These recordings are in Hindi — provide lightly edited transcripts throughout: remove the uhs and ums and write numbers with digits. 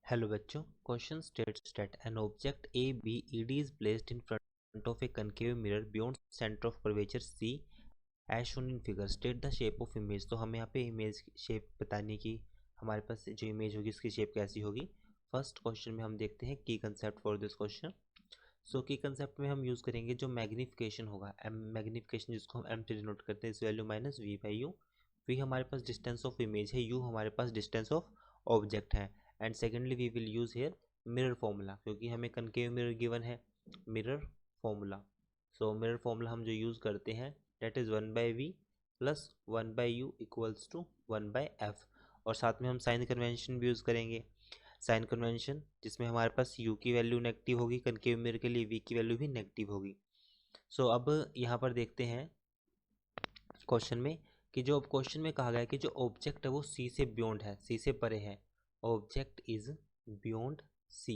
हेलो बच्चों, question states that an object A B E D is placed in front of a concave mirror beyond centre of curvature C as shown in figure. State the shape of image. तो हमें यहाँ पे इमेज शेप बताने की, हमारे पास जो इमेज होगी उसकी शेप कैसी होगी। फर्स्ट क्वेश्चन में हम देखते हैं की कंसेप्ट फॉर दिस क्वेश्चन। सो की कंसेप्ट में हम यूज़ करेंगे जो मैग्निफिकेशन होगा, मैग्निफिकेशन जिसको हम एम से डिनोट करते हैं, इस value minus V by U. V हमारे पास डिस्टेंस ऑफ इमेज है, यू हमारे पास डिस्टेंस ऑफ ऑब्जेक्ट है। And secondly we will use here mirror formula, क्योंकि हमें कनकेव मिरर गिवन है, mirror formula. So mirror formula हम जो यूज़ करते हैं that is 1/v plus 1/u equals to 1/f। और साथ में हम साइन कन्वेंशन भी यूज़ करेंगे, साइन कन्वेंशन जिसमें हमारे पास u की वैल्यू नेगेटिव होगी, कनकेव मिरर के लिए v की वैल्यू भी नेगेटिव होगी। सो अब यहाँ पर देखते हैं क्वेश्चन में कि जो अब क्वेश्चन में कहा गया है कि जो ऑब्जेक्ट है वो c से बियॉन्ड है, c से परे है। Object is beyond c।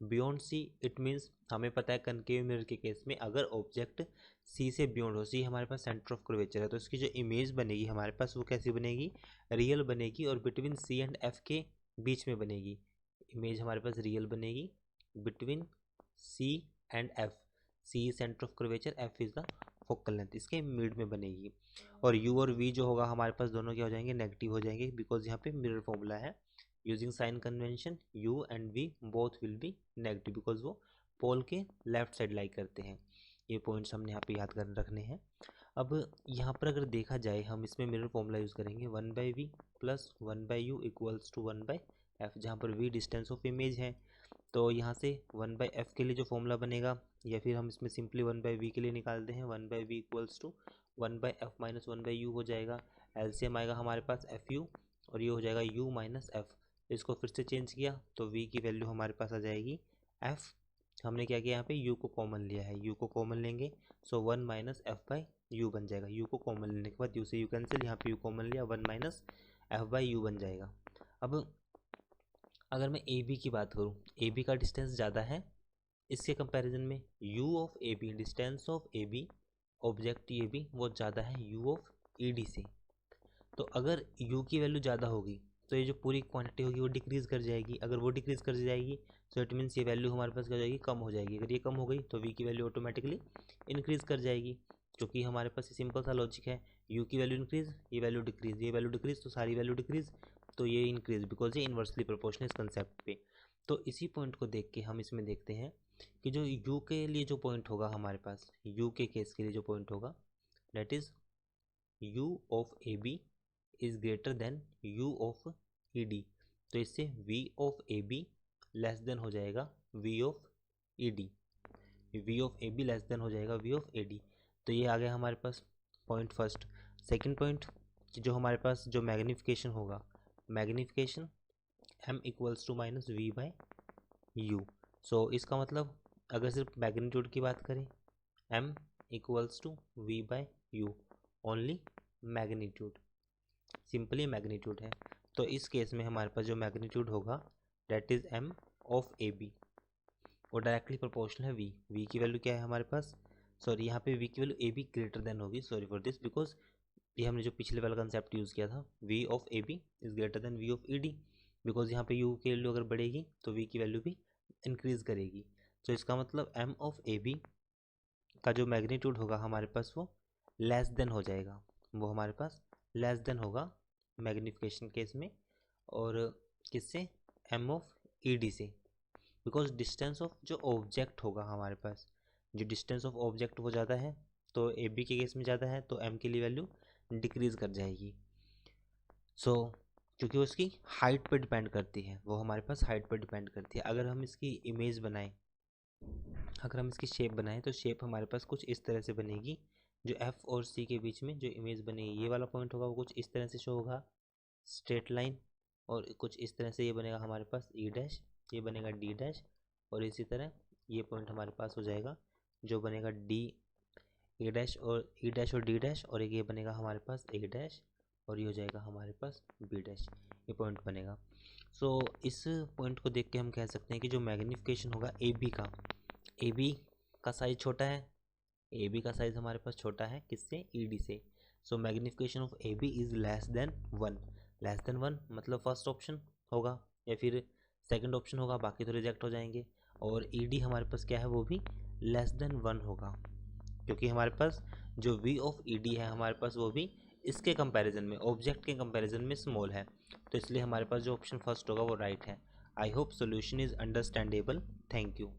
Beyond c it means हमें पता है कनकेव मिरर के केस में अगर ऑब्जेक्ट c से बियॉन्ड हो, c हमारे पास सेंटर ऑफ कर्वेचर है, तो इसकी जो इमेज बनेगी हमारे पास वो कैसी बनेगी, रियल बनेगी, और बिटवीन c एंड f के बीच में बनेगी। इमेज हमारे पास रियल बनेगी between c and f। c centre of curvature, f is the focal length, इसके मिड में बनेगी। और u और v जो होगा हमारे पास दोनों क्या हो जाएंगे, नेगेटिव हो जाएंगे, बिकॉज यहाँ पे मिरर फॉर्मूला है। Using sign convention u and v both will be negative, because वो पोल के लेफ्ट साइड लाई करते हैं। ये पॉइंट्स हमने यहाँ पे याद कर रखने हैं। अब यहाँ पर अगर देखा जाए हम इसमें मिरर फॉर्मूला यूज़ करेंगे 1/v plus 1/u equals to 1/f, जहाँ पर v डिस्टेंस ऑफ इमेज है। तो यहाँ से 1/f के लिए जो फॉर्मूला बनेगा, या फिर हम इसमें सिंपली 1/v के लिए निकालते हैं, 1/v equals to 1/f minus 1/u हो जाएगा। एलसीएम आएगा हमारे पास fu, और ये हो जाएगा u माइनस f। इसको फिर से चेंज किया तो v की वैल्यू हमारे पास आ जाएगी f। हमने क्या किया, यहाँ पे u को कॉमन लिया है, u को कॉमन लेंगे, सो 1 माइनस एफ बाई यू बन जाएगा। u को कॉमन लेने के बाद u से u कैंसिल, यहाँ पे u कॉमन लिया, 1 माइनस एफ बाई यू बन जाएगा। अब अगर मैं ए बी की बात करूँ, ए बी का डिस्टेंस ज़्यादा है इसके कंपैरिजन में, u of A B, distance of A B object ये भी वो ज़्यादा है u ऑफ ई डी से। तो अगर u की वैल्यू ज़्यादा होगी तो ये जो पूरी क्वांटिटी होगी वो डिक्रीज़ कर जाएगी। अगर वो डिक्रीज़ कर जाएगी तो इट मीन्स ये वैल्यू हमारे पास क्या हो जाएगी, कम हो जाएगी। अगर ये कम हो गई तो v की वैल्यू ऑटोमेटिकली इंक्रीज़ कर जाएगी, क्योंकि हमारे पास सिंपल सा लॉजिक है, u की वैल्यू इंक्रीज़, ये वैल्यू डिक्रीज़, ये वैल्यू डिक्रीज़, तो सारी वैल्यू डिक्रीज़, तो ये इंक्रीज़, बिकॉज ये इन्वर्सली प्रोपोर्शनल इस कंसेप्ट पे। तो इसी पॉइंट को देख के हम इसमें देखते हैं कि जो u के लिए जो पॉइंट होगा हमारे पास, u के केस के लिए जो पॉइंट होगा that is u of A B is greater than u of E D. तो इससे v of A B less than हो जाएगा v of E D, v of A B less than हो जाएगा v ऑफ ए डी। तो ये आ गया हमारे पास पॉइंट फर्स्ट। सेकंड पॉइंट कि जो हमारे पास जो मैग्निफिकेशन होगा, magnification m equals to minus V by U. So इसका मतलब अगर सिर्फ मैग्नीट्यूड की बात करें, m equals to V by U, only magnitude, simply magnitude है। तो इस केस में हमारे पास जो मैग्नीट्यूड होगा that is m of A B, वो डायरेक्टली प्रोपोर्शनल है v की वैल्यू क्या है हमारे पास, सॉरी यहाँ पे v की value A B greater than होगी, सॉरी फॉर दिस, बिकॉज ये हमने जो पिछले वाला कंसेप्ट यूज़ किया था, v of A B is greater than v of E D, because यहाँ पे u की वैल्यू अगर बढ़ेगी तो v की वैल्यू भी इंक्रीज़ करेगी। तो इसका मतलब m ऑफ ए बी का जो मैग्नीट्यूड होगा हमारे पास वो लेस देन हो जाएगा, वो हमारे पास लेस देन होगा मैग्निफिकेशन केस में। और किससे, m ऑफ ई डी से, बिकॉज डिस्टेंस ऑफ जो ऑब्जेक्ट होगा हमारे पास, जो डिस्टेंस ऑफ ऑब्जेक्ट वो ज़्यादा है, तो ए बी के केस में ज़्यादा है, तो m के लिए वैल्यू डिक्रीज़ कर जाएगी। सो क्योंकि वो उसकी हाइट पर डिपेंड करती है, वो हमारे पास हाइट पर डिपेंड करती है। अगर हम इसकी इमेज बनाएं, अगर हम इसकी शेप बनाएं तो शेप हमारे पास कुछ इस तरह से बनेगी। जो f और c के बीच में जो इमेज बनेगी, ये वाला पॉइंट होगा वो कुछ इस तरह से शो होगा, स्ट्रेट लाइन, और कुछ इस तरह से ये बनेगा हमारे पास e डैश, ये बनेगा d डैश, और इसी तरह ये पॉइंट हमारे पास हो जाएगा जो बनेगा d ए डैश और e डैश और d डैश, और एक ये बनेगा हमारे पास a डैश, और ये हो जाएगा हमारे पास b डैश, ये पॉइंट बनेगा। सो इस पॉइंट को देख के हम कह सकते हैं कि जो मैग्निफिकेशन होगा ए बी का साइज़ छोटा है, ए बी का साइज़ हमारे पास छोटा है किससे, ई डी से। So magnification of A B is less than 1, less than 1 मतलब फर्स्ट ऑप्शन होगा, या फिर सेकंड ऑप्शन होगा, बाकी तो रिजेक्ट हो जाएंगे। और ईडी हमारे पास क्या है, वो भी लेस देन 1 होगा, क्योंकि हमारे पास जो वी ऑफ ईडी है हमारे पास वो भी इसके कंपैरिजन में, ऑब्जेक्ट के कंपैरिजन में स्मॉल है, तो इसलिए हमारे पास जो ऑप्शन फर्स्ट होगा वो राइट है। I hope solution is understandable. Thank you.